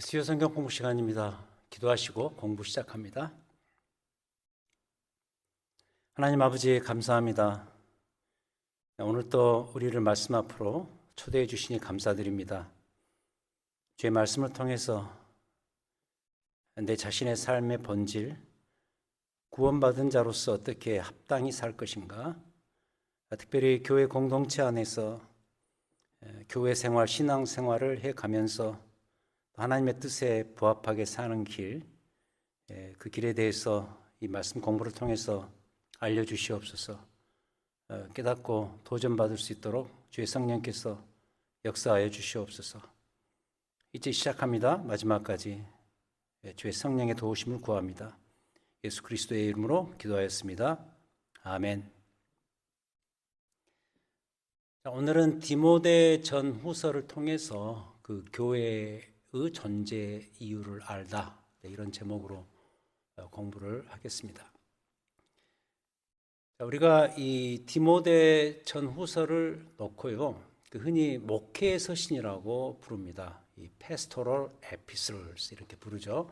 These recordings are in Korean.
수요 성경 공부 시간입니다. 기도하시고 공부 시작합니다. 하나님 아버지 감사합니다. 오늘 또 우리를 말씀 앞으로 초대해 주시니 감사드립니다. 주의 말씀을 통해서 내 자신의 삶의 본질, 구원받은 자로서 어떻게 합당히 살 것인가, 특별히 교회 공동체 안에서 교회 생활, 신앙 생활을 해가면서 하나님의 뜻에 부합하게 사는 길, 그 길에 대해서 이 말씀 공부를 통해서 알려주시옵소서. 깨닫고 도전받을 수 있도록 주의 성령께서 역사하여 주시옵소서. 이제 시작합니다. 마지막까지 주의 성령의 도우심을 구합니다. 예수 그리스도의 이름으로 기도하였습니다. 아멘. 오늘은 디모데 전후서를 통해서 그 교회의 존재 이유를 알다, 이런 제목으로 공부를 하겠습니다. 우리가 이 디모데 전후서를 놓고요, 흔히 목회 서신이라고 부릅니다. 이 pastoral epistles 이렇게 부르죠.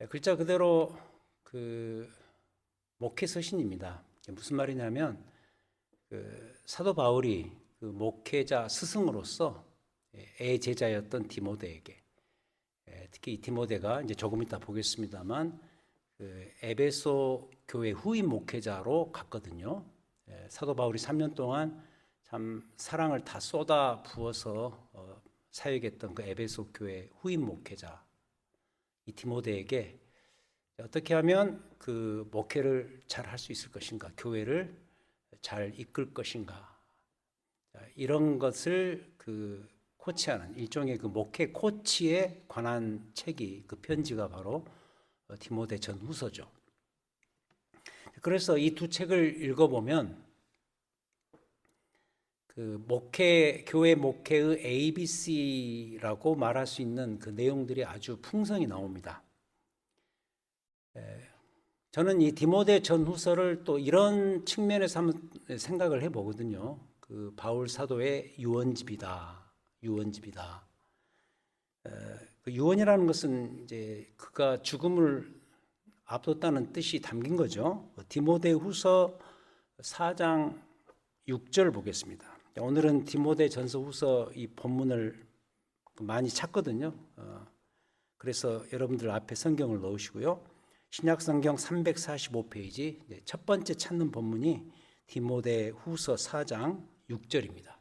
글자 그대로 그 목회 서신입니다. 무슨 말이냐면 사도 바울이 그 목회자 스승으로서 제자였던 디모데에게, 특히 이 디모데가 이제 조금 이따 보겠습니다만 그 에베소 교회 후임 목회자로 갔거든요. 사도 바울이 3년 동안 참 사랑을 다 쏟아 부어서 사역했던 그 에베소 교회 후임 목회자 이 디모데에게 어떻게 하면 그 목회를 잘 할 수 있을 것인가, 교회를 잘 이끌 것인가, 이런 것을 그 코치하는 일종의 그 목회 코치에 관한 책이, 그 편지가 바로 디모데 전후서죠. 그래서 이 두 책을 읽어보면 그 교회 목회의 ABC라고 말할 수 있는 그 내용들이 아주 풍성히 나옵니다. 저는 이 디모데 전후서를 또 이런 측면에서 한번 생각을 해보거든요. 그 바울 사도의 유언집이다. 그 유언이라는 것은 이제 그가 죽음을 앞뒀다는 뜻이 담긴 거죠. 디모데후서 4장 6절 보겠습니다. 오늘은 디모데 전서후서 이 본문을 많이 찾거든요. 그래서 여러분들 앞에 성경을 넣으시고요. 신약성경 345페이지 첫 번째 찾는 본문이 디모데후서 4장 6절입니다.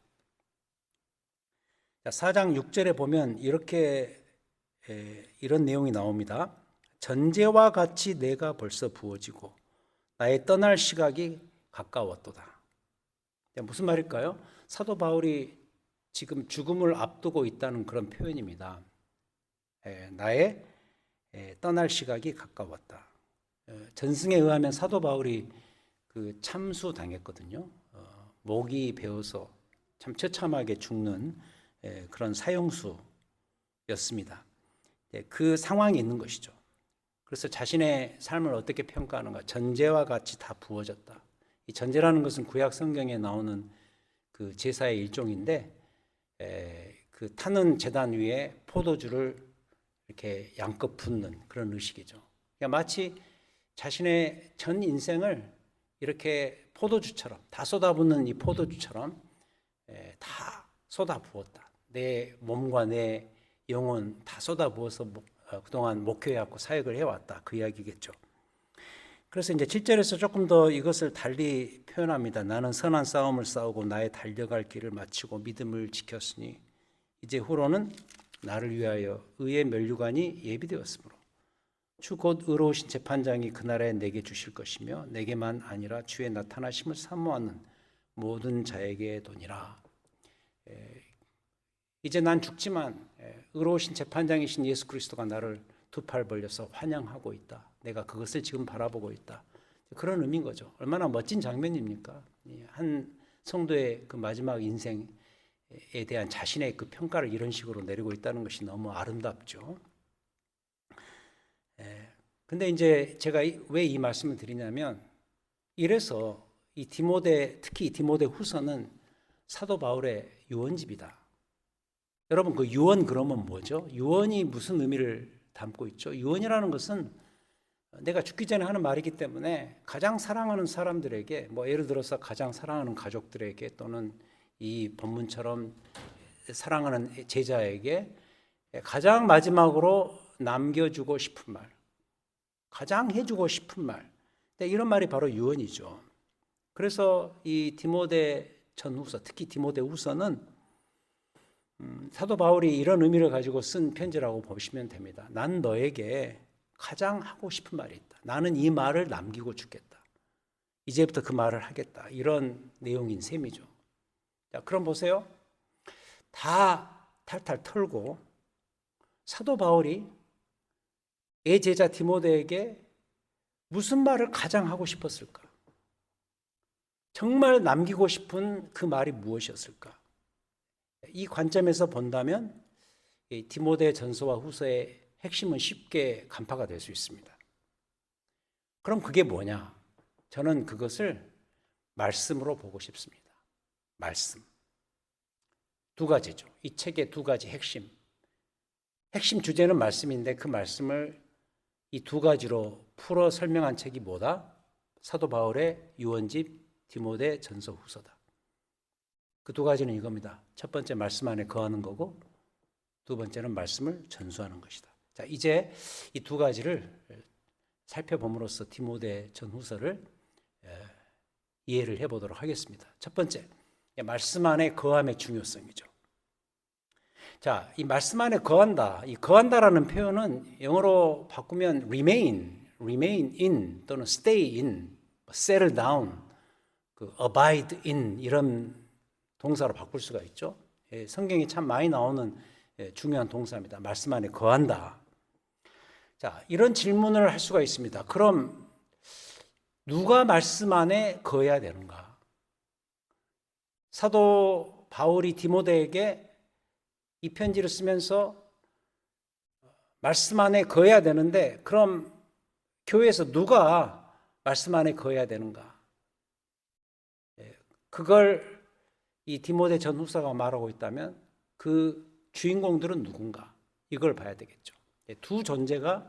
4장 6절에 보면 이런 내용이 나옵니다. 전제와 같이 내가 벌써 부어지고 나의 떠날 시각이 가까웠도다. 무슨 말일까요? 사도 바울이 지금 죽음을 앞두고 있다는 그런 표현입니다. 나의 떠날 시각이 가까웠다. 전승에 의하면 사도 바울이 그 참수당했거든요. 목이 베어서 참 처참하게 죽는 그런 사형수였습니다. 그 상황이 있는 것이죠. 그래서 자신의 삶을 어떻게 평가하는가? 전제와 같이 다 부어졌다. 이 전제라는 것은 구약 성경에 나오는 그 제사의 일종인데, 그 타는 제단 위에 포도주를 이렇게 양껏 붓는 그런 의식이죠. 그러니까 마치 자신의 전 인생을 이렇게 포도주처럼, 다 쏟아붓는 이 포도주처럼 다 쏟아부었다. 내 몸과 내 영혼 다 쏟아부어서 그동안 목회해왔고 사역을 해왔다, 그 이야기겠죠. 그래서 이제 7절에서 조금 더 이것을 달리 표현합니다. 나는 선한 싸움을 싸우고 나의 달려갈 길을 마치고 믿음을 지켰으니 이제 후로는 나를 위하여 의의 면류관이 예비되었으므로 주 곧 의로우신 재판장이 그날에 내게 주실 것이며 내게만 아니라 주의 나타나심을 사모하는 모든 자에게 도니라. 이제 난 죽지만 의로우신 재판장이신 예수 그리스도가 나를 두 팔 벌려서 환영하고 있다. 내가 그것을 지금 바라보고 있다. 그런 의미인 거죠. 얼마나 멋진 장면입니까? 한 성도의 그 마지막 인생에 대한 자신의 그 평가를 이런 식으로 내리고 있다는 것이 너무 아름답죠. 근데 이제 제가 왜 이 말씀을 드리냐면, 이래서 이 디모데, 특히 이 디모데 후서는 사도 바울의 유언집이다. 여러분 그 유언 그러면 뭐죠? 유언이 무슨 의미를 담고 있죠? 유언이라는 것은 내가 죽기 전에 하는 말이기 때문에 가장 사랑하는 사람들에게, 뭐 예를 들어서 가장 사랑하는 가족들에게, 또는 이 본문처럼 사랑하는 제자에게 가장 마지막으로 남겨주고 싶은 말, 가장 해주고 싶은 말, 이런 말이 바로 유언이죠. 그래서 이 디모데 전후서, 특히 디모데 후서는 사도 바울이 이런 의미를 가지고 쓴 편지라고 보시면 됩니다. 난 너에게 가장 하고 싶은 말이 있다. 나는 이 말을 남기고 죽겠다. 이제부터 그 말을 하겠다. 이런 내용인 셈이죠. 자, 그럼 보세요. 다 탈탈 털고 사도 바울이 제자 디모데에게 무슨 말을 가장 하고 싶었을까? 정말 남기고 싶은 그 말이 무엇이었을까? 이 관점에서 본다면 디모데 전서와 후서의 핵심은 쉽게 간파가 될 수 있습니다. 그럼 그게 뭐냐? 저는 그것을 말씀으로 보고 싶습니다. 말씀. 두 가지죠. 이 책의 두 가지 핵심. 핵심 주제는 말씀인데 그 말씀을 이 두 가지로 풀어 설명한 책이 뭐다? 사도 바울의 유언집 디모데 전서 후서다. 그 두 가지는 이겁니다. 첫 번째 말씀 안에 거하는 거고, 두 번째는 말씀을 전수하는 것이다. 자, 이제 이 두 가지를 살펴봄으로써 디모데 전후서를 이해를 해보도록 하겠습니다. 첫 번째, 말씀 안에 거함의 중요성이죠. 자, 이 말씀 안에 거한다. 이 거한다라는 표현은 영어로 바꾸면 remain in 또는 stay in, settle down, abide in 이런 동사로 바꿀 수가 있죠. 성경이 참 많이 나오는 중요한 동사입니다. 말씀 안에 거한다. 자, 이런 질문을 할 수가 있습니다. 그럼 누가 말씀 안에 거해야 되는가? 사도 바울이 디모데에게 이 편지를 쓰면서 말씀 안에 거해야 되는데, 그럼 교회에서 누가 말씀 안에 거해야 되는가? 그걸 이 디모데 전후서가 말하고 있다면 그 주인공들은 누군가? 이걸 봐야 되겠죠. 두 존재가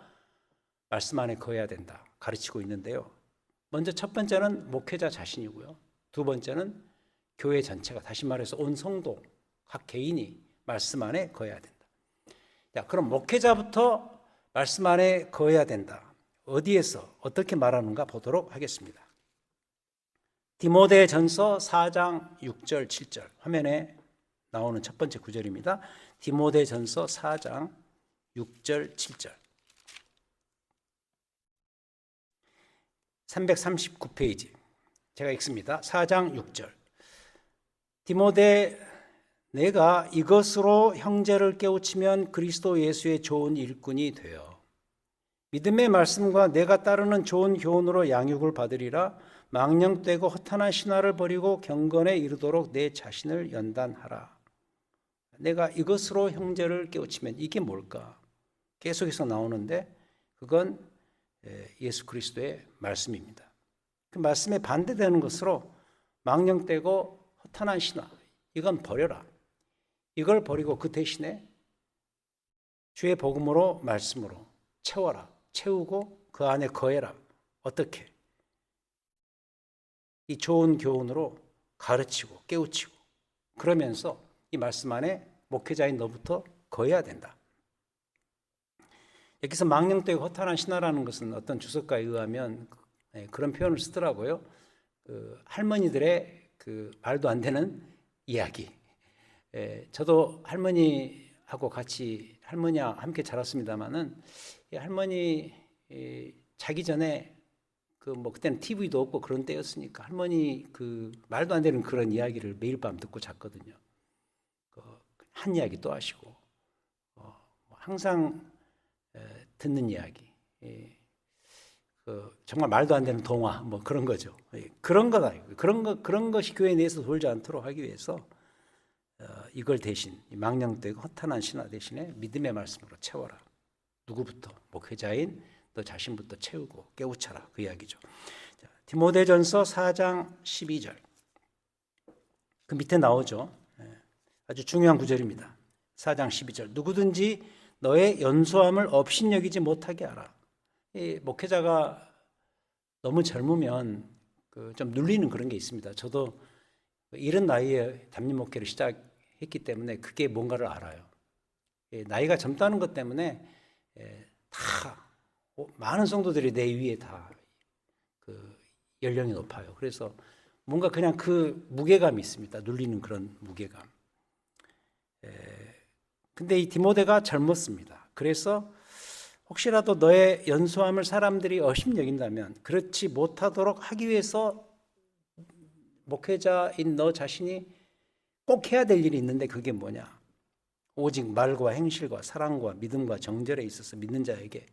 말씀 안에 거해야 된다 가르치고 있는데요. 먼저 첫 번째는 목회자 자신이고요. 두 번째는 교회 전체가, 다시 말해서 온 성도, 각 개인이 말씀 안에 거해야 된다. 자, 그럼 목회자부터 말씀 안에 거해야 된다. 어디에서 어떻게 말하는가 보도록 하겠습니다. 디모데 전서 4장 6절 7절 화면에 나오는 첫 번째 구절입니다. 디모데 전서 4장 6절 7절 339페이지 제가 읽습니다. 4장 6절 디모데, 내가 이것으로 형제를 깨우치면 그리스도 예수의 좋은 일꾼이 되어 믿음의 말씀과 내가 따르는 좋은 교훈으로 양육을 받으리라. 망령되고 허탄한 신화를 버리고 경건에 이르도록 내 자신을 연단하라. 내가 이것으로 형제를 깨우치면, 이게 뭘까? 계속해서 나오는데 그건 예수 그리스도의 말씀입니다. 그 말씀에 반대되는 것으로 망령되고 허탄한 신화, 이건 버려라. 이걸 버리고 그 대신에 주의 복음으로, 말씀으로 채워라. 채우고 그 안에 거해라. 어떻게? 이 좋은 교훈으로 가르치고 깨우치고, 그러면서 이 말씀 안에 목회자인 너부터 거해야 된다. 여기서 망령되고 허탄한 신화라는 것은 어떤 주석가에 의하면 그런 표현을 쓰더라고요. 할머니들의 말도 안 되는 이야기. 저도 할머니하고 같이, 할머니와 함께 자랐습니다마는 할머니 자기 전에 그때는 TV도 없고 그런 때였으니까 할머니 말도 안 되는 그런 이야기를 매일 밤 듣고 잤거든요. 한 이야기 또 하시고, 항상 듣는 이야기, 정말 말도 안 되는 동화, 그런 거죠. 그런 거다. 그런 것이 교회 내에서 돌지 않도록 하기 위해서 이걸 대신, 망령되고 허탄한 신화 대신에 믿음의 말씀으로 채워라. 누구부터? 목회자인 너 자신부터 채우고 깨우쳐라. 그 이야기죠. 자, 디모데전서 4장 12절. 그 밑에 나오죠. 아주 중요한 구절입니다. 4장 12절. 누구든지 너의 연소함을 업신여기지 못하게 하라. 이 목회자가 너무 젊으면 좀 눌리는 그런 게 있습니다. 저도 이른 나이에 담임 목회를 시작했기 때문에 그게 뭔가를 알아요. 나이가 젊다는 것 때문에 다 많은 성도들이 내 위에 다 연령이 높아요. 그래서 뭔가 그냥 그 무게감이 있습니다. 눌리는 그런 무게감. 근데 이 디모데가 젊었습니다. 그래서 혹시라도 너의 연소함을 사람들이 업신여긴다면 그렇지 못하도록 하기 위해서 목회자인 너 자신이 꼭 해야 될 일이 있는데 그게 뭐냐? 오직 말과 행실과 사랑과 믿음과 정절에 있어서 믿는 자에게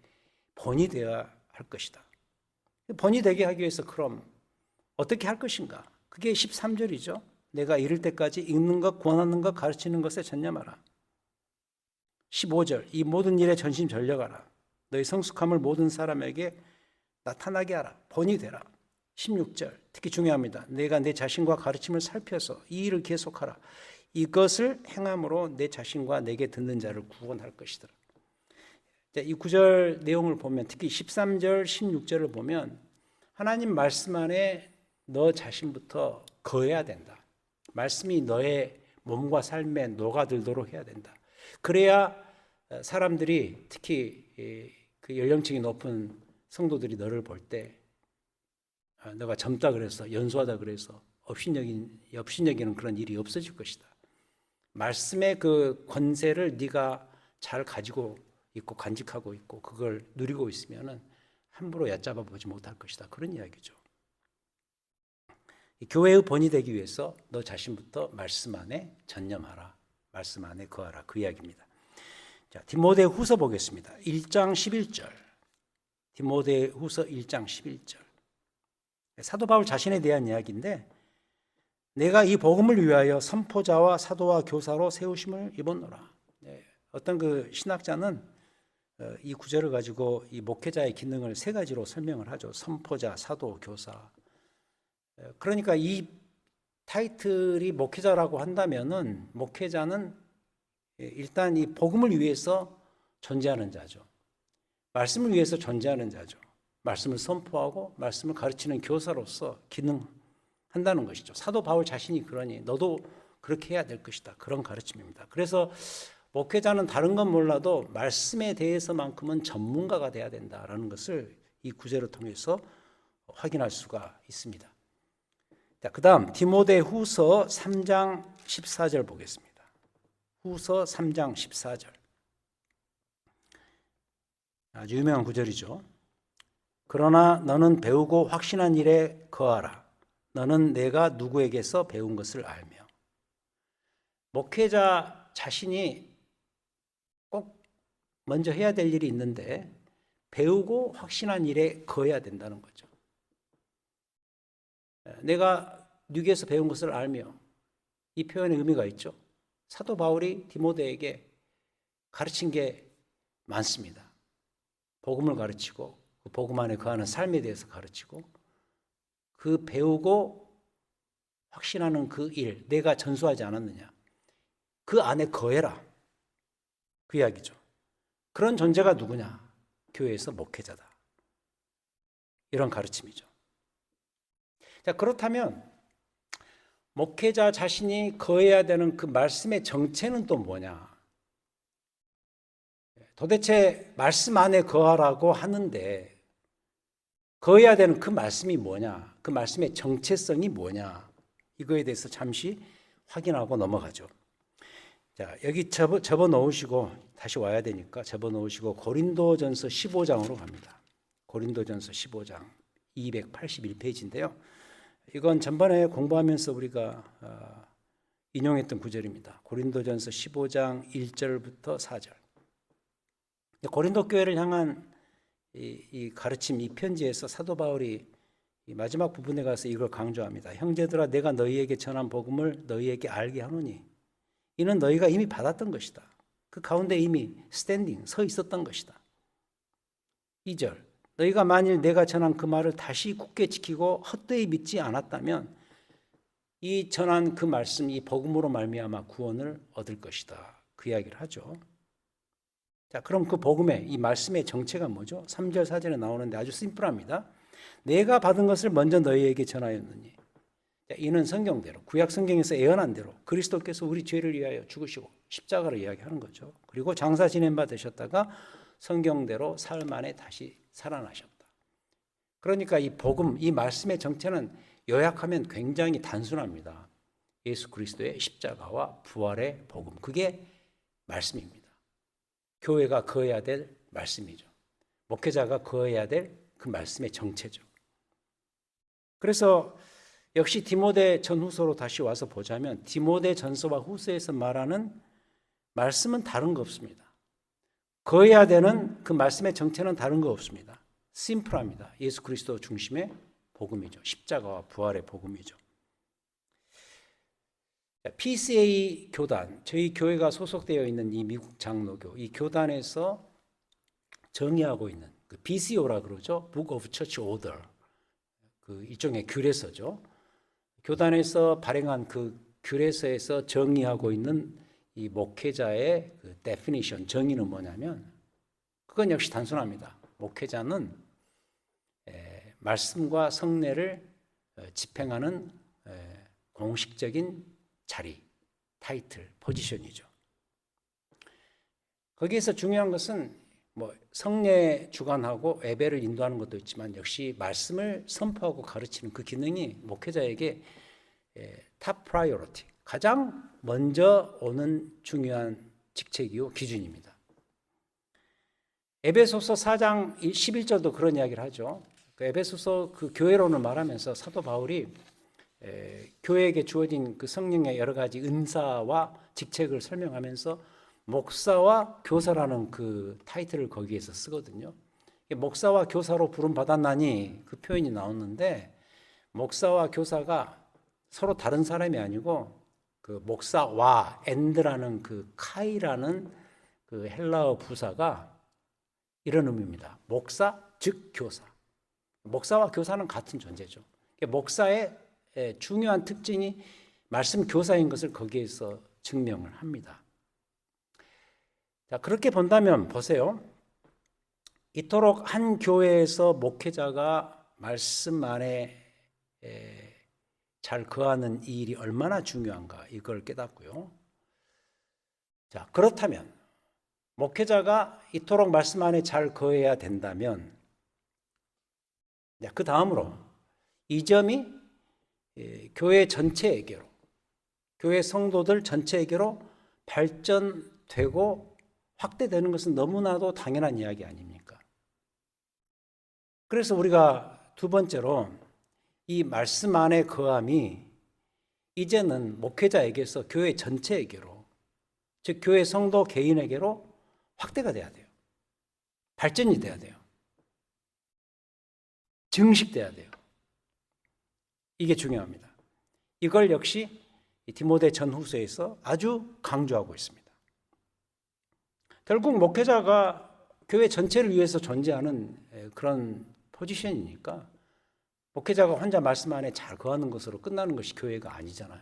본이 되어야 할 것이다. 본이 되게 하기 위해서 그럼 어떻게 할 것인가? 그게 13절이죠. 내가 이를 때까지 읽는 것, 권하는 것, 가르치는 것에 전념하라. 15절 이 모든 일에 전심전력하라. 너희 성숙함을 모든 사람에게 나타나게 하라. 본이 되라. 16절 특히 중요합니다. 내가 내 자신과 가르침을 살펴서 이 일을 계속하라. 이것을 행함으로 내 자신과 내게 듣는 자를 구원할 것이더라. 이 구절 내용을 보면 특히 13절, 16절을 보면 하나님 말씀 안에 너 자신부터 거해야 된다. 말씀이 너의 몸과 삶에 녹아들도록 해야 된다. 그래야 사람들이 특히 그 연령층이 높은 성도들이 너를 볼 때 너가 젊다 그래서 연소하다 그래서 업신여기는 그런 일이 없어질 것이다. 말씀의 그 권세를 네가 잘 가지고 있고 간직하고 있고 그걸 누리고 있으면은 함부로 얕잡아 보지 못할 것이다. 그런 이야기죠. 교회의 본이 되기 위해서 너 자신부터 말씀 안에 전념하라. 말씀 안에 거하라. 그 이야기입니다. 자, 디모데후서 보겠습니다. 1장 11절. 디모데후서 1장 11절. 사도 바울 자신에 대한 이야기인데 내가 이 복음을 위하여 선포자와 사도와 교사로 세우심을 입었노라. 어떤 그 신학자는 이 구절을 가지고 이 목회자의 기능을 세 가지로 설명을 하죠. 선포자, 사도, 교사. 그러니까 이 타이틀이 목회자라고 한다면은 목회자는 일단 이 복음을 위해서 존재하는 자죠. 말씀을 위해서 존재하는 자죠. 말씀을 선포하고 말씀을 가르치는 교사로서 기능한다는 것이죠. 사도 바울 자신이 그러니 너도 그렇게 해야 될 것이다. 그런 가르침입니다. 그래서 목회자는 다른 건 몰라도 말씀에 대해서만큼은 전문가가 돼야 된다라는 것을 이 구절을 통해서 확인할 수가 있습니다. 자, 그다음 디모데후서 3장 14절 보겠습니다. 후서 3장 14절. 아주 유명한 구절이죠. 그러나 너는 배우고 확신한 일에 거하라. 너는 내가 누구에게서 배운 것을 알며. 목회자 자신이 꼭 먼저 해야 될 일이 있는데 배우고 확신한 일에 거해야 된다는 거죠. 내가 누구에게서 배운 것을 알며. 이 표현의 의미가 있죠. 사도 바울이 디모데에게 가르친 게 많습니다. 복음을 가르치고 그 복음 안에 거하는 삶에 대해서 가르치고 그 배우고 확신하는 그 일, 내가 전수하지 않았느냐. 그 안에 거해라. 그 이야기죠. 그런 존재가 누구냐? 교회에서 목회자다. 이런 가르침이죠. 자, 그렇다면 목회자 자신이 거해야 되는 그 말씀의 정체는 또 뭐냐? 도대체 말씀 안에 거하라고 하는데 거해야 되는 그 말씀이 뭐냐? 그 말씀의 정체성이 뭐냐? 이거에 대해서 잠시 확인하고 넘어가죠. 자, 여기 접어 놓으시고 다시 와야 되니까 접어 놓으시고 고린도전서 15장으로 갑니다. 고린도전서 15장 281페이지인데요. 이건 전번에 공부하면서 우리가 인용했던 구절입니다. 고린도전서 15장 1절부터 4절. 고린도 교회를 향한 이 가르침, 이 편지에서 사도 바울이 이 마지막 부분에 가서 이걸 강조합니다. 형제들아, 내가 너희에게 전한 복음을 너희에게 알게 하노니 이는 너희가 이미 받았던 것이다. 그 가운데 이미 스탠딩, 서 있었던 것이다. 2절, 너희가 만일 내가 전한 그 말을 다시 굳게 지키고 헛되이 믿지 않았다면 이 전한 그 말씀, 이 복음으로 말미암아 구원을 얻을 것이다. 그 이야기를 하죠. 자, 그럼 그 복음의 이 말씀의 정체가 뭐죠? 3절 4절에 나오는데 아주 심플합니다. 내가 받은 것을 먼저 너희에게 전하였느니. 자, 이는 성경대로, 구약 성경에서 예언한 대로 그리스도께서 우리 죄를 위하여 죽으시고 십자가를 이야기하는 거죠. 그리고 장사 지낸 바 되셨다가 성경대로 사흘 만에 다시 살아나셨다. 그러니까 이 복음, 이 말씀의 정체는 요약하면 굉장히 단순합니다. 예수 그리스도의 십자가와 부활의 복음, 그게 말씀입니다. 교회가 거해야 될 말씀이죠. 목회자가 거해야 될 그 말씀의 정체죠. 그래서 역시 디모데 전후서로 다시 와서 보자면 디모데 전서와 후서에서 말하는 말씀은 다른 거 없습니다. 거해야 되는 그 말씀의 정체는 다른 거 없습니다. 심플합니다. 예수 그리스도 중심의 복음이죠. 십자가와 부활의 복음이죠. PCA 교단, 저희 교회가 소속되어 있는 이 미국 장로교, 이 교단에서 정의하고 있는 그 BCO라 그러죠. Book of Church Order. 그 일종의 규례서죠. 교단에서 발행한 그 규례서에서 정의하고 있는 이 목회자의 그 definition, 정의는 뭐냐면 그건 역시 단순합니다. 목회자는 말씀과 성례를 집행하는 공식적인 자리, 타이틀, 포지션이죠. 거기에서 중요한 것은 뭐 성례 주관하고 예배를 인도하는 것도 있지만 역시 말씀을 선포하고 가르치는 그 기능이 목회자에게 탑 프라이어리티, 가장 먼저 오는 중요한 직책이요 기준입니다. 에베소서 4장 11절도 그런 이야기를 하죠. 그 에베소서 그 교회론을 말하면서 사도 바울이 교회에게 주어진 그 성령의 여러 가지 은사와 직책을 설명하면서 목사와 교사라는 그 타이틀을 거기에서 쓰거든요. 목사와 교사로 부름 받았나니 그 표현이 나오는데 목사와 교사가 서로 다른 사람이 아니고 그 목사와 엔드라는 그 카이라는 그 헬라어 부사가 이런 의미입니다. 목사 즉 교사. 목사와 교사는 같은 존재죠. 목사의 중요한 특징이 말씀 교사인 것을 거기에서 증명을 합니다. 자, 그렇게 본다면 보세요. 이토록 한 교회에서 목회자가 말씀 안에 잘 거하는 이 일이 얼마나 중요한가 이걸 깨닫고요. 자, 그렇다면 목회자가 이토록 말씀 안에 잘 거해야 된다면 그 다음으로 이 점이 교회 전체에게로, 교회 성도들 전체에게로 발전되고 확대되는 것은 너무나도 당연한 이야기 아닙니까? 그래서 우리가 두 번째로 이 말씀 안에 거함이 이제는 목회자에게서 교회 전체에게로, 즉 교회 성도 개인에게로 확대가 돼야 돼요. 발전이 돼야 돼요. 증식돼야 돼요. 이게 중요합니다. 이걸 역시 디모데 전후서에서 아주 강조하고 있습니다. 결국 목회자가 교회 전체를 위해서 존재하는 그런 포지션이니까 목회자가 혼자 말씀 안에 잘 거하는 것으로 끝나는 것이 교회가 아니잖아요.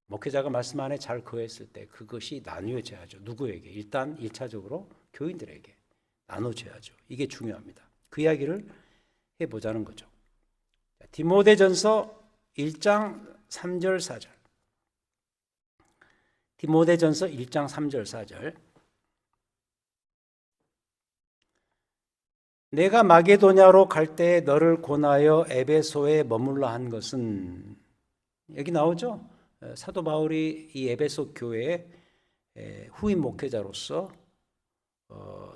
목회자가 말씀 안에 잘 거했을 때 그것이 나누어져야죠. 누구에게? 일단 1차적으로 교인들에게 나눠져야죠. 이게 중요합니다. 그 이야기를 해보자는 거죠. 디모데전서 1장 3절 4절. 디모데전서 1장 3절 4절. 내가 마게도냐로 갈 때 너를 권하여 에베소에 머물러 한 것은, 여기 나오죠. 사도 바울이 이 에베소 교회의 후임 목회자로서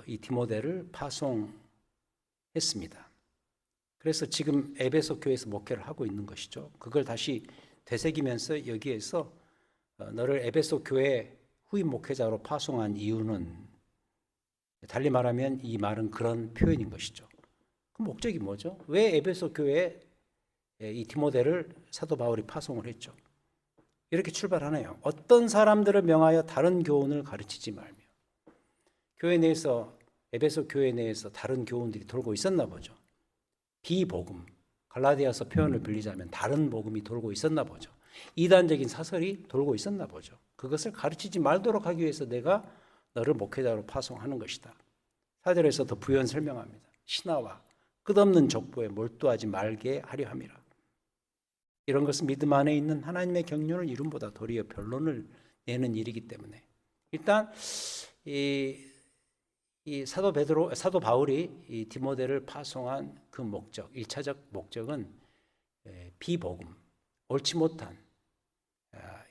이 디모데를 파송했습니다. 그래서 지금 에베소 교회에서 목회를 하고 있는 것이죠. 그걸 다시 되새기면서 여기에서 너를 에베소 교회 후임 목회자로 파송한 이유는, 달리 말하면 이 말은 그런 표현인 것이죠. 그 목적이 뭐죠? 왜 에베소 교회에 이 디모데를 사도 바울이 파송을 했죠? 이렇게 출발하네요. 어떤 사람들을 명하여 다른 교훈을 가르치지 말며. 교회 내에서, 에베소 교회 내에서 다른 교훈들이 돌고 있었나 보죠. 비복음, 갈라디아서 표현을 빌리자면 다른 복음이 돌고 있었나 보죠. 이단적인 사설이 돌고 있었나 보죠. 그것을 가르치지 말도록 하기 위해서 내가 너를 목회자로 파송하는 것이다. 4절에서 더 부연 설명합니다. 신하와 끝없는 족보에 몰두하지 말게 하려 함이라. 이런 것은 믿음 안에 있는 하나님의 경륜을 이름보다 도리어 변론을 내는 일이기 때문에 일단 이 사도 바울이 이 디모데를 파송한 그 목적, 1차적 목적은 비복음, 옳지 못한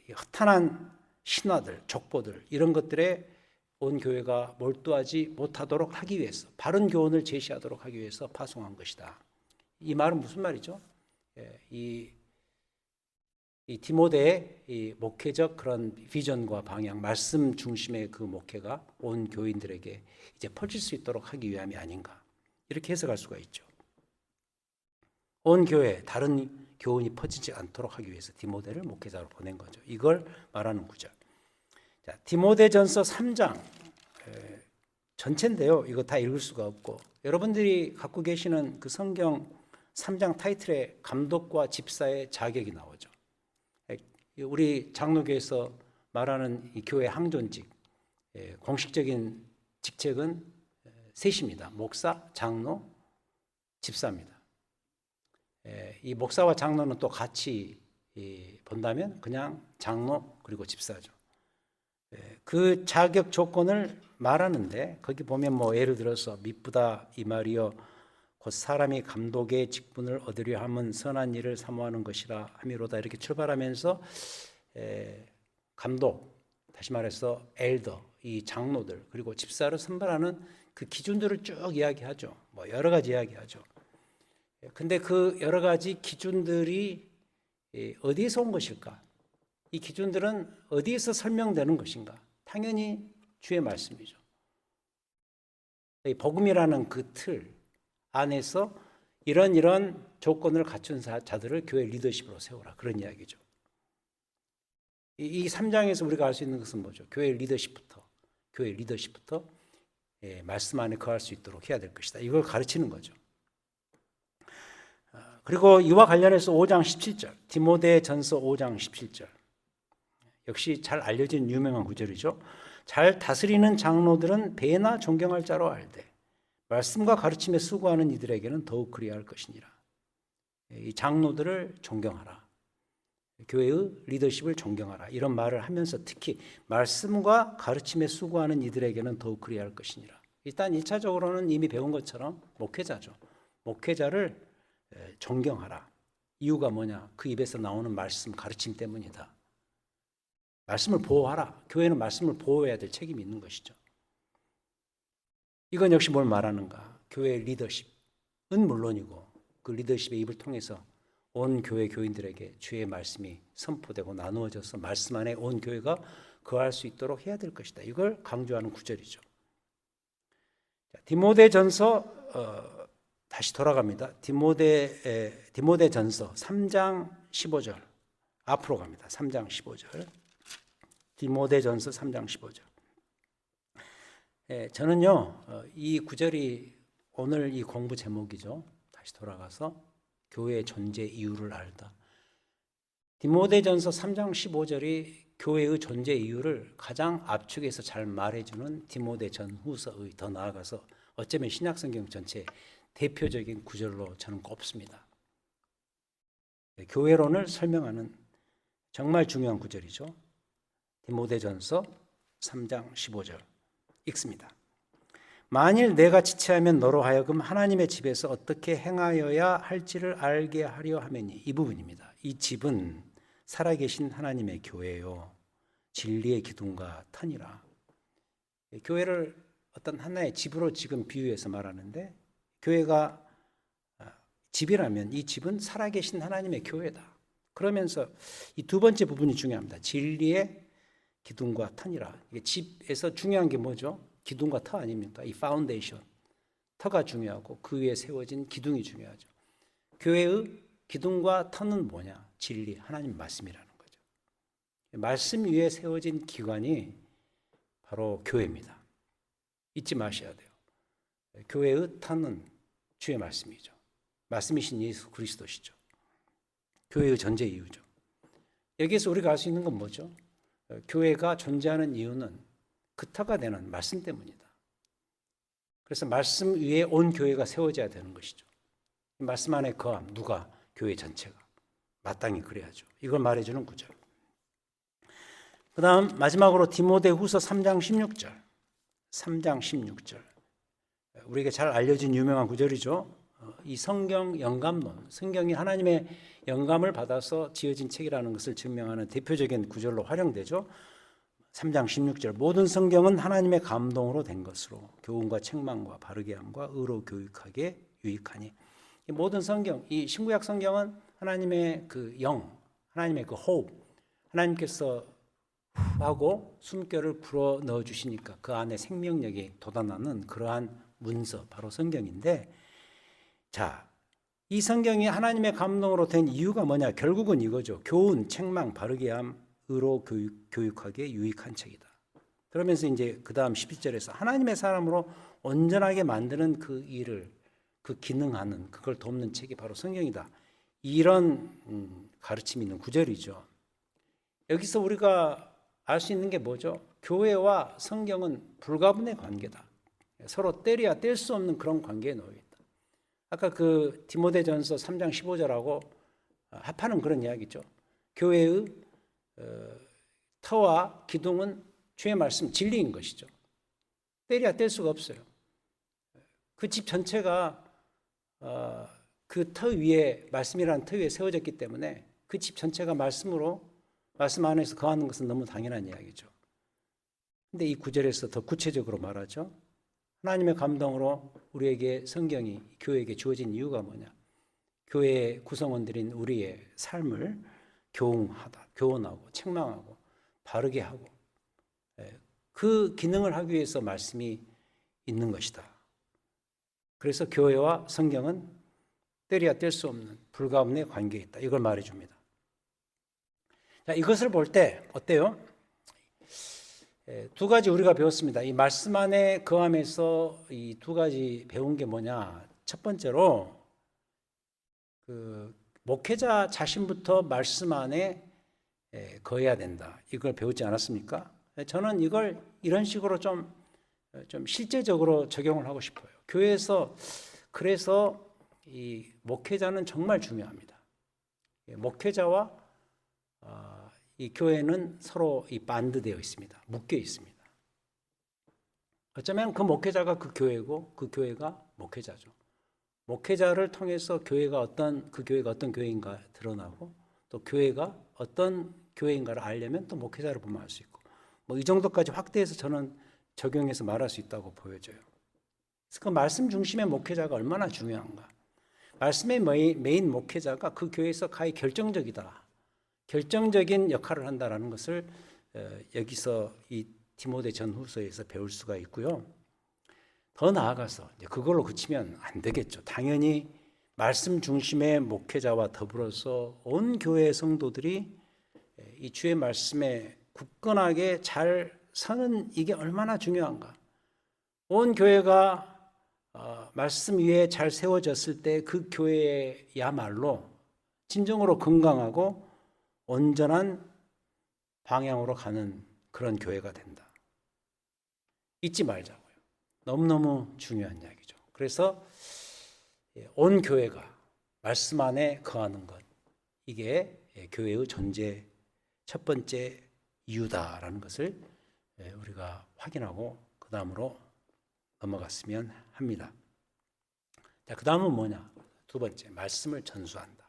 허탄한 신화들, 족보들 이런 것들에 온 교회가 몰두하지 못하도록 하기 위해서 바른 교훈을 제시하도록 하기 위해서 파송한 것이다. 이 말은 무슨 말이죠? 이 디모데의 이 목회적 그런 비전과 방향, 말씀 중심의 그 목회가 온 교인들에게 이제 퍼질 수 있도록 하기 위함이 아닌가 이렇게 해석할 수가 있죠. 온 교회 다른 교훈이 퍼지지 않도록 하기 위해서 디모데를 목회자로 보낸 거죠. 이걸 말하는 구절. 자, 디모데전서 3장 전체인데요. 이거 다 읽을 수가 없고 여러분들이 갖고 계시는 그 성경 3장 타이틀에 감독과 집사의 자격이 나오죠. 우리 장로교에서 말하는 이 교회 항존직 공식적인 직책은 셋입니다. 목사, 장로, 집사입니다. 이 목사와 장로는 또 같이 본다면 그냥 장로 그리고 집사죠. 그 자격 조건을 말하는데 거기 보면 뭐 예를 들어서 미쁘다 이 말이여 곧 사람이 감독의 직분을 얻으려 함은 선한 일을 사모하는 것이라 함이로다 이렇게 출발하면서 감독 다시 말해서 엘더 이 장로들 그리고 집사를 선발하는 그 기준들을 쭉 이야기하죠. 뭐 여러 가지 이야기하죠. 근데 그 여러 가지 기준들이 어디에서 온 것일까? 이 기준들은 어디에서 설명되는 것인가? 당연히 주의 말씀이죠. 이 복음이라는 그 틀 안에서 이런 조건을 갖춘 자들을 교회 리더십으로 세우라. 그런 이야기죠. 이 3장에서 우리가 알 수 있는 것은 뭐죠? 교회 리더십부터 말씀 안에 거할 수 있도록 해야 될 것이다. 이걸 가르치는 거죠. 그리고 이와 관련해서 5장 17절 디모데전서 5장 17절 역시 잘 알려진 유명한 구절이죠. 잘 다스리는 장로들은 배나 존경할 자로 알되 말씀과 가르침에 수고하는 이들에게는 더욱 그리할 것이니라. 이 장로들을 존경하라. 교회의 리더십을 존경하라. 이런 말을 하면서 특히 말씀과 가르침에 수고하는 이들에게는 더욱 그리할 것이니라. 일단 1차적으로는 이미 배운 것처럼 목회자죠. 목회자를 존경하라. 이유가 뭐냐? 그 입에서 나오는 말씀, 가르침 때문이다. 말씀을 보호하라. 교회는 말씀을 보호해야 될 책임이 있는 것이죠. 이건 역시 뭘 말하는가? 교회의 리더십은 물론이고 그 리더십의 입을 통해서 온 교회 교인들에게 주의 말씀이 선포되고 나누어져서 말씀 안에 온 교회가 거할 수 있도록 해야 될 것이다. 이걸 강조하는 구절이죠. 디모데전서 다시 돌아갑니다. 디모데전서 3장 15절 앞으로 갑니다. 3장 15절 디모데전서 3장 15절 저는요 이 구절이 오늘 이 공부 제목이죠. 다시 돌아가서 교회의 존재 이유를 알다. 디모데전서 3장 15절이 교회의 존재 이유를 가장 압축해서 잘 말해주는 디모데전후서의 더 나아가서 어쩌면 신약성경 전체 대표적인 구절로 저는 꼽습니다. 교회론을 설명하는 정말 중요한 구절이죠. 디모데전서 3장 15절 읽습니다. 만일 내가 지체하면 너로 하여금 하나님의 집에서 어떻게 행하여야 할지를 알게 하려 하매니 이 부분입니다. 이 집은 살아계신 하나님의 교회요 진리의 기둥과 터니라. 교회를 어떤 하나의 집으로 지금 비유해서 말하는데 교회가 집이라면 이 집은 살아계신 하나님의 교회다. 그러면서 이 두 번째 부분이 중요합니다. 진리의 기둥과 터니라. 이게 집에서 중요한 게 뭐죠? 기둥과 터 아닙니까? 이 파운데이션. 터가 중요하고 그 위에 세워진 기둥이 중요하죠. 교회의 기둥과 터는 뭐냐? 진리, 하나님 말씀이라는 거죠. 말씀 위에 세워진 기관이 바로 교회입니다. 잊지 마셔야 돼요. 교회의 터는 주의 말씀이죠. 말씀이신 예수 그리스도시죠. 교회의 전제 이유죠. 여기에서 우리가 알 수 있는 건 뭐죠? 교회가 존재하는 이유는 그터가 되는 말씀 때문이다. 그래서 말씀 위에 온 교회가 세워져야 되는 것이죠. 말씀 안에 거함, 누가? 교회 전체가. 마땅히 그래야죠. 이걸 말해주는 구절. 그 다음 마지막으로 디모데후서 3장 16절. 3장 16절. 우리에게 잘 알려진 유명한 구절이죠. 이 성경 영감론, 성경이 하나님의 영감을 받아서 지어진 책이라는 것을 증명하는 대표적인 구절로 활용되죠. 3장 16절. 모든 성경은 하나님의 감동으로 된 것으로 교훈과 책망과 바르게 함과 의로 교육하게 유익하니. 이 모든 성경, 이 신구약 성경은 하나님의 그 영, 하나님의 그 호흡, 하나님께서 하고 숨결을 불어 넣어 주시니까 그 안에 생명력이 돋아나는 그러한 문서, 바로 성경인데, 자, 이 성경이 하나님의 감동으로 된 이유가 뭐냐? 결국은 이거죠. 교훈, 책망, 바르게 함, 의로 교육하게 유익한 책이다. 그러면서 이제 그 다음 11절에서 하나님의 사람으로 온전하게 만드는 그 일을, 그 기능하는, 그걸 돕는 책이 바로 성경이다. 이런 가르침이 있는 구절이죠. 여기서 우리가 알 수 있는 게 뭐죠? 교회와 성경은 불가분의 관계다. 서로 때려야 뗄 수 없는 그런 관계에 놓여 있다. 아까 그 디모데전서 3장 15절하고 합하는 그런 이야기죠. 교회의 터와 기둥은 주의 말씀 진리인 것이죠. 때려야 뗄 수가 없어요. 그 집 전체가 그 터 위에, 말씀이라는 터 위에 세워졌기 때문에 그 집 전체가 말씀으로, 말씀 안에서 거하는 것은 너무 당연한 이야기죠. 근데 이 구절에서 더 구체적으로 말하죠. 하나님의 감동으로 우리에게 성경이 교회에게 주어진 이유가 뭐냐? 교회의 구성원들인 우리의 삶을 교훈하고 책망하고 바르게 하고 그 기능을 하기 위해서 말씀이 있는 것이다. 그래서 교회와 성경은 때려야 뗄 수 없는 불가분의 관계에 있다. 이걸 말해줍니다. 자, 이것을 볼 때 어때요? 두 가지 우리가 배웠습니다. 이 말씀 안에 거함에서 이 두 가지 배운 게 뭐냐? 첫 번째로 그 목회자 자신부터 말씀 안에 거해야 된다. 이걸 배우지 않았습니까? 저는 이걸 이런 식으로 좀 실제적으로 적용을 하고 싶어요. 교회에서 그래서 이 목회자는 정말 중요합니다. 목회자와 이 교회는 서로 이 반드되어 있습니다. 묶여 있습니다. 어쩌면 그 목회자가 그 교회고 그 교회가 목회자죠. 목회자를 통해서 그 교회가 어떤 교회인가 드러나고, 또 교회가 어떤 교회인가를 알려면 또 목회자를 보면 알 수 있고, 뭐 이 정도까지 확대해서 저는 적용해서 말할 수 있다고 보여져요. 그래서 그 말씀 중심의 목회자가 얼마나 중요한가. 말씀의 메인 목회자가 그 교회에서 가히 결정적인 역할을 한다는 것을 여기서 이 디모데 전후서에서 배울 수가 있고요. 더 나아가서 그걸로 그치면 안 되겠죠. 당연히 말씀 중심의 목회자와 더불어서 온 교회 성도들이 이 주의 말씀에 굳건하게 잘 서는 이게 얼마나 중요한가. 온 교회가 말씀 위에 잘 세워졌을 때 그 교회야말로 진정으로 건강하고 온전한 방향으로 가는 그런 교회가 된다. 잊지 말자고요. 너무너무 중요한 이야기죠. 그래서 온 교회가 말씀 안에 거하는 것, 이게 교회의 존재 첫 번째 이유다라는 것을 우리가 확인하고 그 다음으로 넘어갔으면 합니다. 자, 그 다음은 뭐냐? 두 번째, 말씀을 전수한다.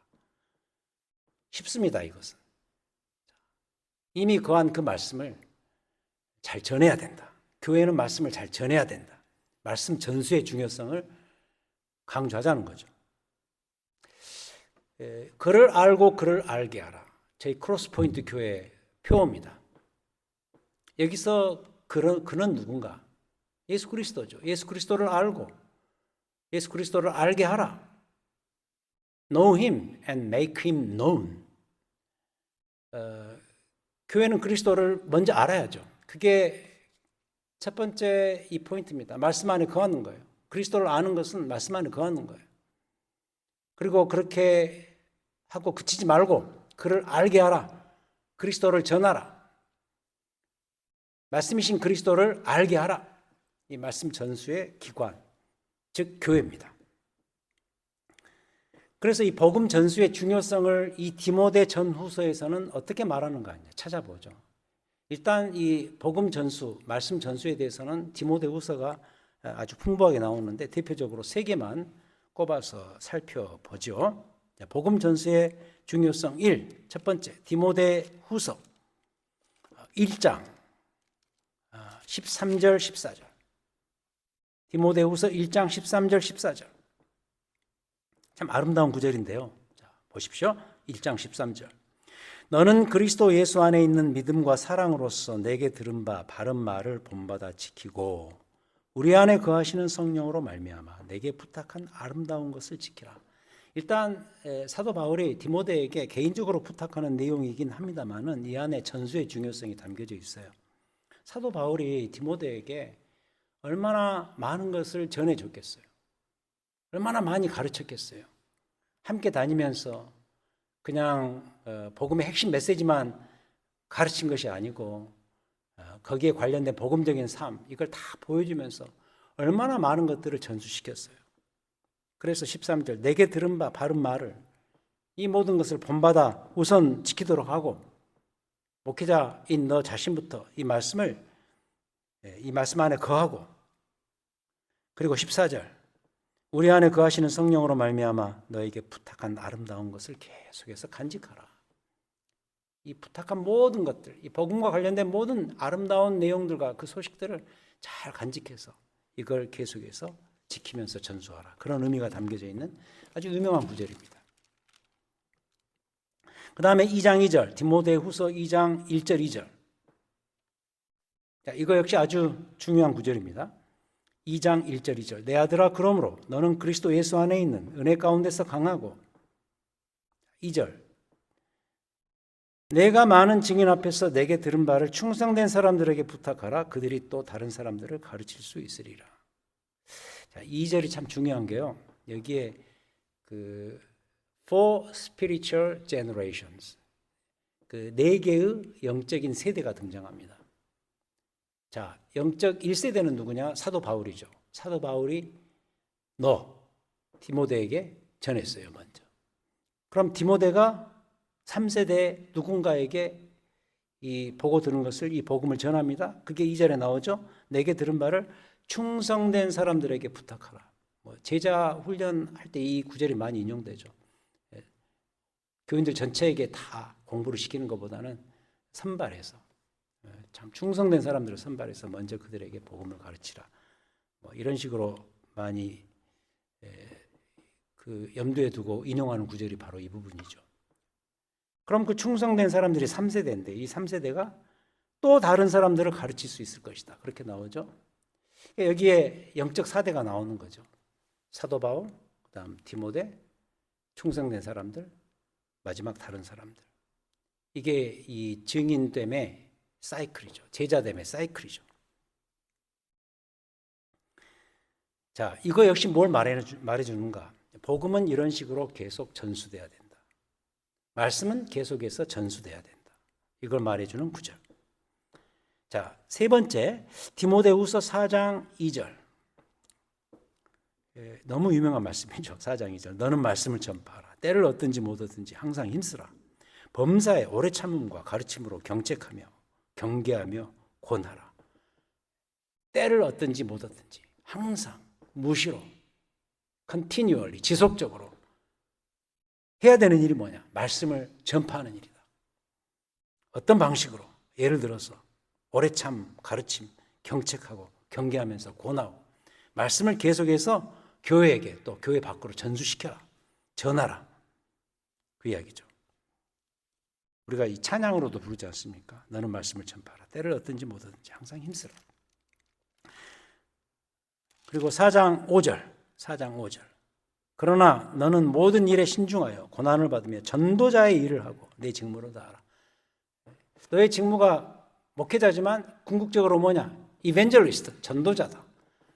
쉽습니다, 이것은. 이미 거한 그 말씀을 잘 전해야 된다. 교회는 말씀을 잘 전해야 된다. 말씀 전수의 중요성을 강조하자는 거죠. 그를 알고 그를 알게 하라. 저희 크로스포인트 교회 표어입니다. 여기서 그는 누군가? 예수 그리스도죠. 예수 그리스도를 알고 예수 그리스도를 알게 하라. Know him and make him known. 교회는 그리스도를 먼저 알아야죠. 그게 첫 번째 이 포인트입니다. 말씀 안에 거하는 거예요. 그리스도를 아는 것은 말씀 안에 거하는 거예요. 그리고 그렇게 하고 그치지 말고 그를 알게 하라. 그리스도를 전하라. 말씀이신 그리스도를 알게 하라. 이 말씀 전수의 기관, 즉 교회입니다. 그래서 이 복음 전수의 중요성을 이 디모데 전후서에서는 어떻게 말하는가 찾아보죠. 일단 이 복음 전수, 말씀 전수에 대해서는 디모데후서가 아주 풍부하게 나오는데 대표적으로 3개만 꼽아서 살펴보죠. 복음 전수의 중요성 1, 첫 번째 디모데후서 1장 13절 14절. 디모데후서 1장 13절 14절. 참 아름다운 구절인데요. 자, 보십시오. 1장 13절. 너는 그리스도 예수 안에 있는 믿음과 사랑으로서 내게 들은 바 바른 말을 본받아 지키고 우리 안에 거하시는 성령으로 말미암아 내게 부탁한 아름다운 것을 지키라. 일단 사도 바울이 디모데에게 개인적으로 부탁하는 내용이긴 합니다만은 이 안에 전수의 중요성이 담겨져 있어요. 사도 바울이 디모데에게 얼마나 많은 것을 전해줬겠어요. 얼마나 많이 가르쳤겠어요. 함께 다니면서 그냥 복음의 핵심 메시지만 가르친 것이 아니고 거기에 관련된 복음적인 삶 이걸 다 보여주면서 얼마나 많은 것들을 전수시켰어요. 그래서 13절 내게 들은 바 바른 말을 이 모든 것을 본받아 우선 지키도록 하고 목회자인 너 자신부터 이 말씀 안에 거하고 그리고 14절 우리 안에 거하시는 성령으로 말미암아 너에게 부탁한 아름다운 것을 계속해서 간직하라. 이 부탁한 모든 것들, 이 복음과 관련된 모든 아름다운 내용들과 그 소식들을 잘 간직해서 이걸 계속해서 지키면서 전수하라. 그런 의미가 담겨져 있는 아주 유명한 구절입니다. 그 다음에 2장 2절, 디모데후서 2장 1절 2절. 자, 이거 역시 아주 중요한 구절입니다. 2장 1절 2절. 내 아들아 그러므로 너는 그리스도 예수 안에 있는 은혜 가운데서 강하고 2절. 내가 많은 증인 앞에서 내게 들은 바를 충성된 사람들에게 부탁하라. 그들이 또 다른 사람들을 가르칠 수 있으리라. 자, 2절이 참 중요한 게요. 여기에 그 four spiritual generations. 그 4개의 영적인 세대가 등장합니다. 자, 영적 1세대는 누구냐? 사도 바울이죠. 사도 바울이 너 디모데에게 전했어요, 먼저. 그럼 디모데가 3세대 누군가에게 이 보고 들은 것을 이 복음을 전합니다. 그게 2절에 나오죠. 내게 들은 바를 충성된 사람들에게 부탁하라. 제자 훈련할 때 이 구절이 많이 인용되죠. 교인들 전체에게 다 공부를 시키는 것보다는 선발해서 참 충성된 사람들을 선발해서 먼저 그들에게 복음을 가르치라. 이런 식으로 많이 그 염두에 두고 인용하는 구절이 바로 이 부분이죠. 그럼 그 충성된 사람들이 3세대인데 이 3세대가 또 다른 사람들을 가르칠 수 있을 것이다. 그렇게 나오죠. 여기에 영적 4대가 나오는 거죠. 사도 바울, 그다음 디모데, 충성된 사람들, 마지막 다른 사람들. 이게 이 증인됨의 사이클이죠. 제자됨의 사이클이죠. 자, 이거 역시 뭘 말해주는가? 복음은 이런 식으로 계속 전수돼야 된다. 말씀은 계속해서 전수돼야 된다. 이걸 말해주는 구절. 자, 세 번째 디모데후서 4장 2절. 너무 유명한 말씀이죠. 4장 2절. 너는 말씀을 전파하라. 때를 얻든지 못 얻든지 항상 힘쓰라. 범사에 오래 참음과 가르침으로 경책하며 경계하며 권하라. 때를 얻든지 못 얻든지 항상 무시로 continually 지속적으로 해야 되는 일이 뭐냐? 말씀을 전파하는 일이다. 어떤 방식으로? 예를 들어서 오래 참 가르침, 경책하고 경계하면서 권하고 말씀을 계속해서 교회에게 또 교회 밖으로 전수시켜라. 전하라. 그 이야기죠. 우리가 이 찬양으로도 부르지 않습니까? 너는 말씀을 전파하라. 때를 얻든지 못 얻든지 항상 힘쓰라. 그리고 4장 5절. 그러나 너는 모든 일에 신중하여 고난을 받으며 전도자의 일을 하고 내 직무를 다하라. 너의 직무가 목회자지만 궁극적으로 뭐냐? 이벤젤리스트, 전도자다.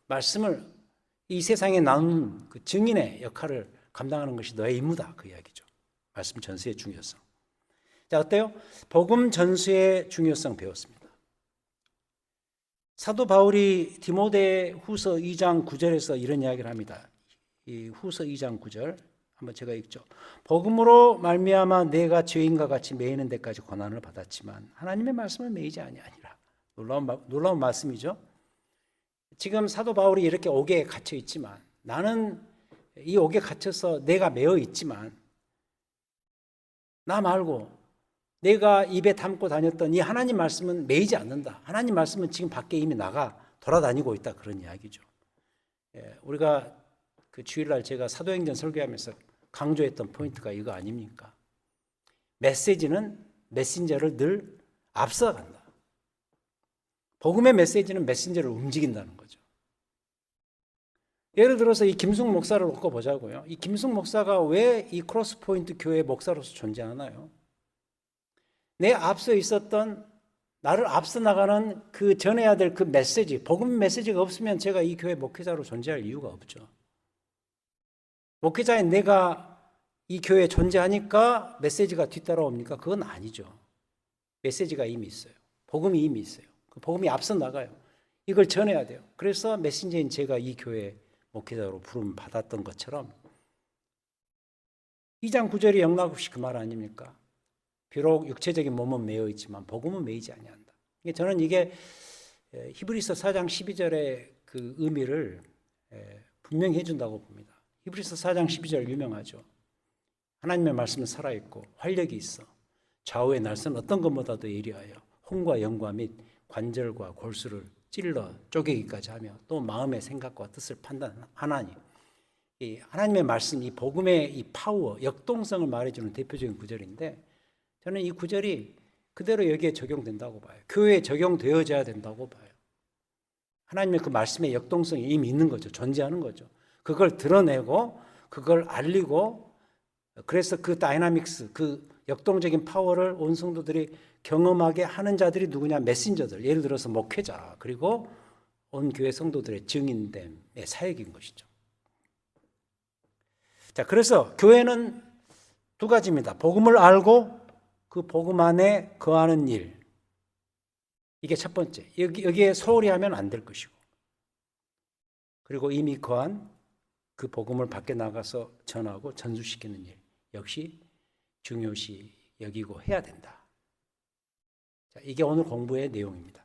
말씀을 이 세상에 나누는 그 증인의 역할을 감당하는 것이 너의 임무다. 그 이야기죠. 말씀 전수의 중요성. 자, 어때요? 복음 전수의 중요성 배웠습니다. 사도 바울이 디모데 후서 2장 9절에서 이런 이야기를 합니다. 이 후서 2장 9절 한번 제가 읽죠. 복음으로 말미암아 내가 죄인과 같이 매이는 데까지 고난을 받았지만 하나님의 말씀을 매이지 아니하니라. 놀라운 말씀이죠. 지금 사도 바울이 이렇게 옥에 갇혀 있지만 나는 이 옥에 갇혀서 내가 매여 있지만 나 말고 내가 입에 담고 다녔던 이 하나님 말씀은 매이지 않는다. 하나님 말씀은 지금 밖에 이미 나가 돌아다니고 있다. 그런 이야기죠. 우리가 그 주일날 제가 사도행전 설교하면서 강조했던 포인트가 이거 아닙니까? 메시지는 메신저를 늘 앞서간다. 복음의 메시지는 메신저를 움직인다는 거죠. 예를 들어서 이 김숙 목사를 놓고 보자고요. 이 김숙 목사가 왜 이 크로스포인트 교회 목사로서 존재하나요? 내 앞서 있었던 나를 앞서 나가는 그 전해야 될 그 메시지, 복음 메시지가 없으면 제가 이 교회 목회자로 존재할 이유가 없죠. 목회자인 내가 이 교회에 존재하니까 메시지가 뒤따라옵니까? 그건 아니죠. 메시지가 이미 있어요. 복음이 이미 있어요. 그 복음이 앞서 나가요. 이걸 전해야 돼요. 그래서 메신저인 제가 이 교회 목회자로 부름 받았던 것처럼 2장 9절이 영락없이 그 말 아닙니까? 비록 육체적인 몸은 매여 있지만 복음은 매이지 아니한다. 저는 이게 히브리서 4장 12절의 그 의미를 분명히 해준다고 봅니다. 히브리서 4장 12절 유명하죠. 하나님의 말씀은 살아있고 활력이 있어 좌우의 날선 어떤 것보다도 예리하여 혼과 영과 및 관절과 골수를 찔러 쪼개기까지 하며 또 마음의 생각과 뜻을 판단하나니 이 하나님의 말씀, 이 복음의 이 파워, 역동성을 말해주는 대표적인 구절인데 저는 이 구절이 그대로 여기에 적용된다고 봐요. 교회에 적용되어져야 된다고 봐요. 하나님의 그 말씀의 역동성이 이미 있는 거죠. 존재하는 거죠. 그걸 드러내고 그걸 알리고 그래서 그 다이나믹스, 그 역동적인 파워를 온 성도들이 경험하게 하는 자들이 누구냐? 메신저들. 예를 들어서 목회자 그리고 온 교회 성도들의 증인됨의 사역인 것이죠. 자, 그래서 교회는 두 가지입니다. 복음을 알고 그 복음 안에 거하는 일. 이게 첫 번째. 여기에 소홀히 하면 안 될 것이고. 그리고 이미 거한 그 복음을 밖에 나가서 전하고 전수시키는 일. 역시 중요시 여기고 해야 된다. 자, 이게 오늘 공부의 내용입니다.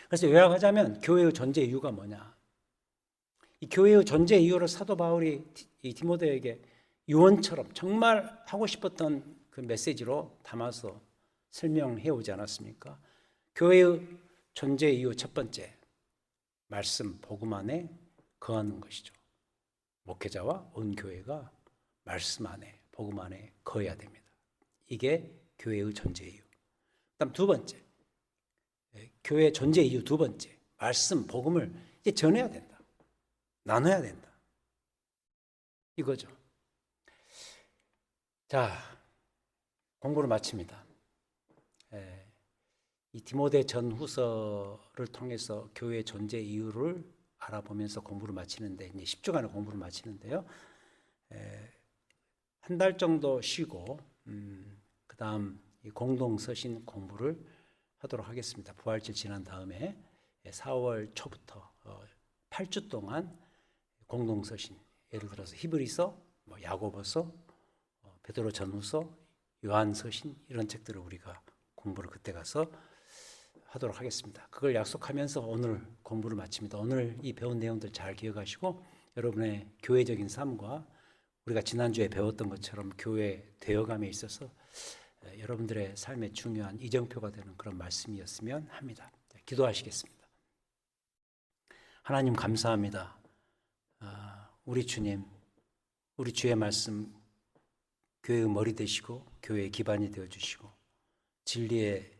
그래서 요약하자면 교회의 존재 이유가 뭐냐? 이 교회의 존재 이유를 사도 바울이 이 디모데에게 유언처럼 정말 하고 싶었던 그 메시지로 담아서 설명해 오지 않았습니까? 교회의 존재 이유 첫 번째, 말씀, 복음 안에 거하는 것이죠. 목회자와 온 교회가 말씀 안에, 복음 안에 거해야 됩니다. 이게 교회의 존재 이유. 그다음 두 번째, 교회의 존재 이유 두 번째, 말씀, 복음을 이제 전해야 된다. 나눠야 된다. 이거죠. 자, 공부를 마칩니다. 이 디모데 전후서를 통해서 교회의 존재 이유를 알아보면서 공부를 마치는데 이제 10주간의 공부를 마치는데요. 한 달 정도 쉬고 그다음 이 공동서신 공부를 하도록 하겠습니다. 부활절 지난 다음에 4월 초부터 8주 동안 공동서신, 예를 들어서 히브리서, 야고보서, 베드로 전후서, 요한서신 이런 책들을 우리가 공부를 그때 가서 하도록 하겠습니다. 그걸 약속하면서 오늘 공부를 마칩니다. 오늘 이 배운 내용들 잘 기억하시고 여러분의 교회적인 삶과 우리가 지난주에 배웠던 것처럼 교회 되어감에 있어서 여러분들의 삶에 중요한 이정표가 되는 그런 말씀이었으면 합니다. 기도하시겠습니다. 하나님 감사합니다. 우리 주님, 우리 주의 말씀 교회의 머리 되시고 교회의 기반이 되어주시고 진리의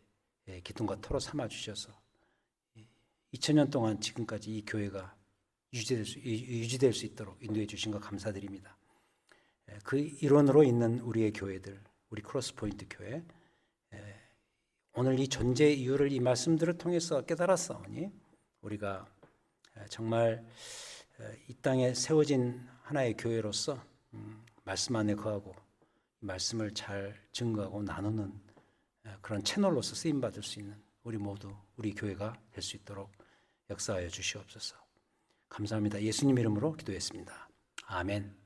기둥과 터로 삼아주셔서 2000년 동안 지금까지 이 교회가 유지될 수 있도록 인도해 주신 것 감사드립니다. 그 일원으로 있는 우리의 교회들, 우리 크로스포인트 교회, 오늘 이 존재 이유를 이 말씀들을 통해서 깨달았사오니 우리가 정말 이 땅에 세워진 하나의 교회로서 말씀 안에 거하고 말씀을 잘 증거하고 나누는 그런 채널로서 쓰임 받을 수 있는 우리 모두 우리 교회가 될 수 있도록 역사하여 주시옵소서. 감사합니다. 예수님 이름으로 기도했습니다. 아멘.